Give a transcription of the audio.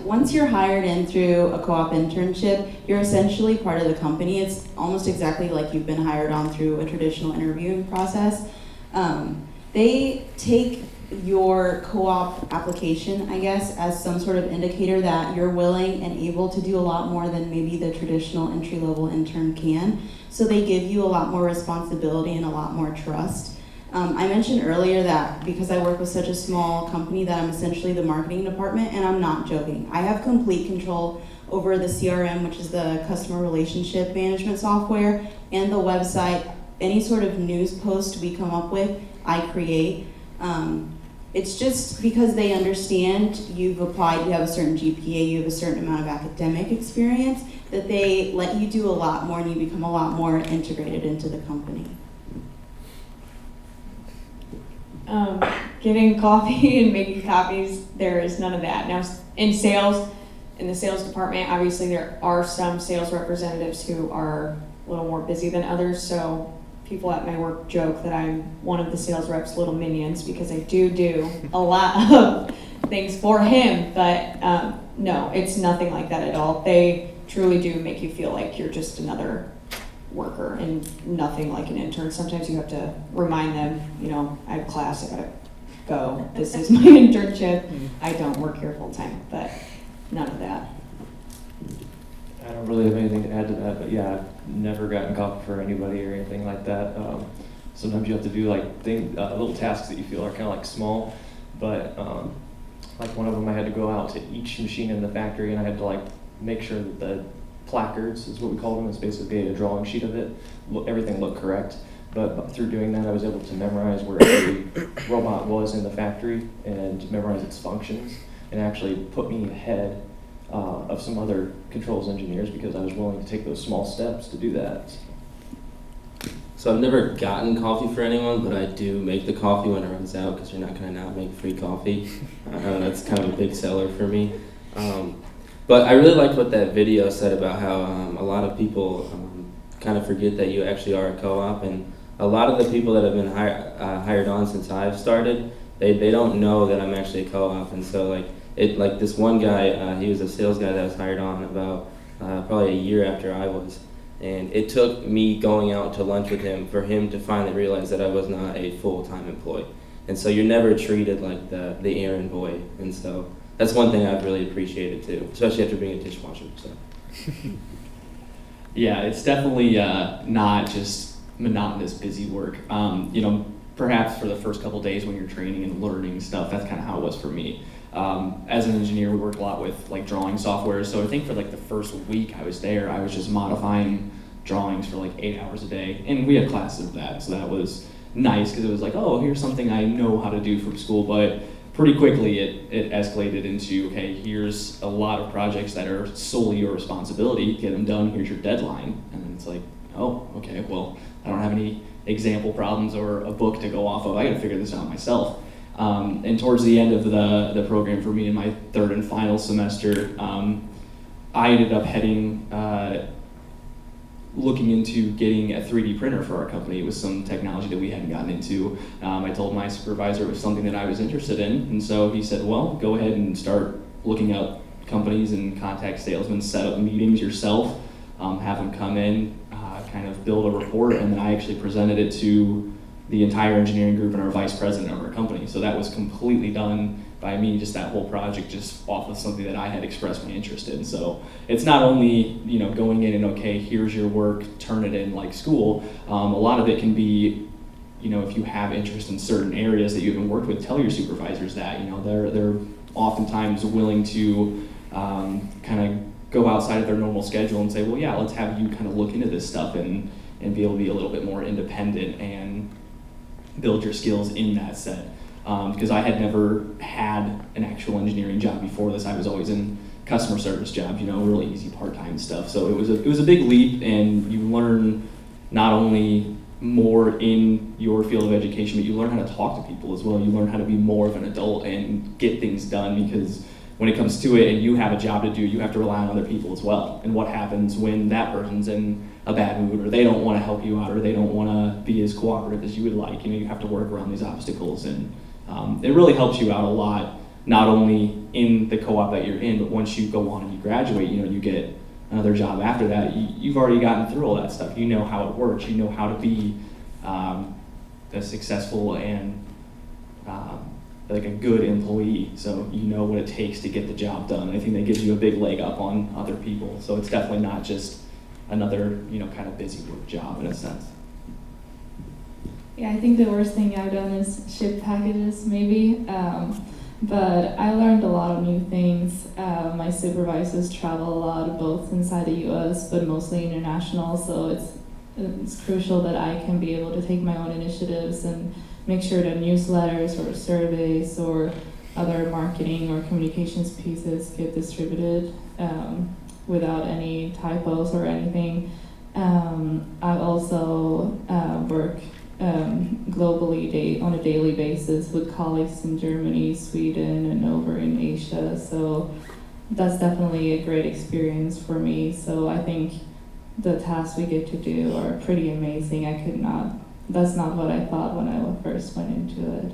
once you're hired in through a co-op internship, you're essentially part of the company. It's almost exactly like you've been hired on through a traditional interviewing process. They take your co-op application, I guess, as some sort of indicator that you're willing and able to do a lot more than maybe the traditional entry-level intern can. So they give you a lot more responsibility and a lot more trust. I mentioned earlier that because I work with such a small company that I'm essentially the marketing department, and I'm not joking. I have complete control over the CRM, which is the customer relationship management software, and the website. Any sort of news post we come up with, I create. It's just because they understand you've applied, you have a certain GPA, you have a certain amount of academic experience, that they let you do a lot more and you become a lot more integrated into the company. Getting coffee and making copies, there is none of that. Now, in sales, in the sales department, obviously there are some sales representatives who are a little more busy than others, so people at my work joke that I'm one of the sales reps' little minions because I do a lot of things for him, but no, it's nothing like that at all. They truly do make you feel like you're just another worker and nothing like an intern. Sometimes you have to remind them, you know, I have class, I gotta go. This is my internship. I don't work here full time, but none of that. I don't really have anything to add to that, but yeah, I've never gotten coffee for anybody or anything like that. Sometimes you have to do like little tasks that you feel are kind of like small, but like one of them I had to go out to each machine in the factory and I had to like make sure that the placards is what we call them. It's basically a drawing sheet of it. Everything looked correct, but through doing that I was able to memorize where every robot was in the factory and memorize its functions, and actually put me ahead of some other controls engineers because I was willing to take those small steps to do that. So I've never gotten coffee for anyone, but I do make the coffee when it runs out because you're not going to not make free coffee. That's kind of a big seller for me. But I really liked what that video said about how a lot of people kind of forget that you actually are a co-op, and a lot of the people that have been hired on since I've started, they don't know that I'm actually a co-op, and so like this one guy, he was a sales guy that was hired on about probably a year after I was, and it took me going out to lunch with him for him to finally realize that I was not a full-time employee. And so you're never treated like the errand boy, and so that's one thing I've really appreciated too, especially after being a dishwasher. So. Yeah, it's definitely not just monotonous busy work. You know, perhaps for the first couple days when you're training and learning stuff, that's kind of how it was for me. As an engineer, we work a lot with like drawing software, so I think for like the first week I was there, I was just modifying drawings for like 8 hours a day, and we had classes of that, so that was nice because it was like, oh, here's something I know how to do from school, but pretty quickly it escalated into, okay, here's a lot of projects that are solely your responsibility, get them done, here's your deadline, and then it's like, oh, okay, well, I don't have any example problems or a book to go off of, I gotta figure this out myself. And towards the end of the program for me in my third and final semester, I ended up looking into getting a 3D printer for our company. It was some technology that we hadn't gotten into. I told my supervisor it was something that I was interested in, and so he said, well, go ahead and start looking up companies and contact salesmen, set up meetings yourself, have them come in, kind of build a report, and then I actually presented it to the entire engineering group and our vice president of our company. So that was completely done by me, just that whole project just off of something that I had expressed my interest in. So it's not only, you know, going in and, okay, here's your work, turn it in like school. A lot of it can be, you know, if you have interest in certain areas that you haven't worked with, tell your supervisors that, you know, they're oftentimes willing to kind of go outside of their normal schedule and say, well, yeah, let's have you kind of look into this stuff and be able to be a little bit more independent and build your skills in that set. Because I had never had an actual engineering job before this. I was always in customer service jobs, you know, really easy part-time stuff. So it was a big leap, and you learn not only more in your field of education, but you learn how to talk to people as well. You learn how to be more of an adult and get things done, because when it comes to it and you have a job to do, you have to rely on other people as well. And what happens when that person's in a bad mood, or they don't want to help you out, or they don't want to be as cooperative as you would like? You know, you have to work around these obstacles, and it really helps you out a lot, not only in the co-op that you're in, but once you go on and you graduate, you get another job after that. You've already gotten through all that stuff. You know how it works. You know how to be a successful and like a good employee. So you know what it takes to get the job done. I think that gives you a big leg up on other people. So it's definitely not just another, kind of busy work job in a sense. Yeah, I think the worst thing I've done is ship packages, maybe. But I learned a lot of new things. My supervisors travel a lot, both inside the U.S., but mostly international. So it's crucial that I can be able to take my own initiatives and make sure that newsletters or surveys or other marketing or communications pieces get distributed without any typos or anything. I also work globally on a daily basis with colleagues in Germany, Sweden, and over in Asia. So that's definitely a great experience for me. So I think the tasks we get to do are pretty amazing. That's not what I thought when I first went into it.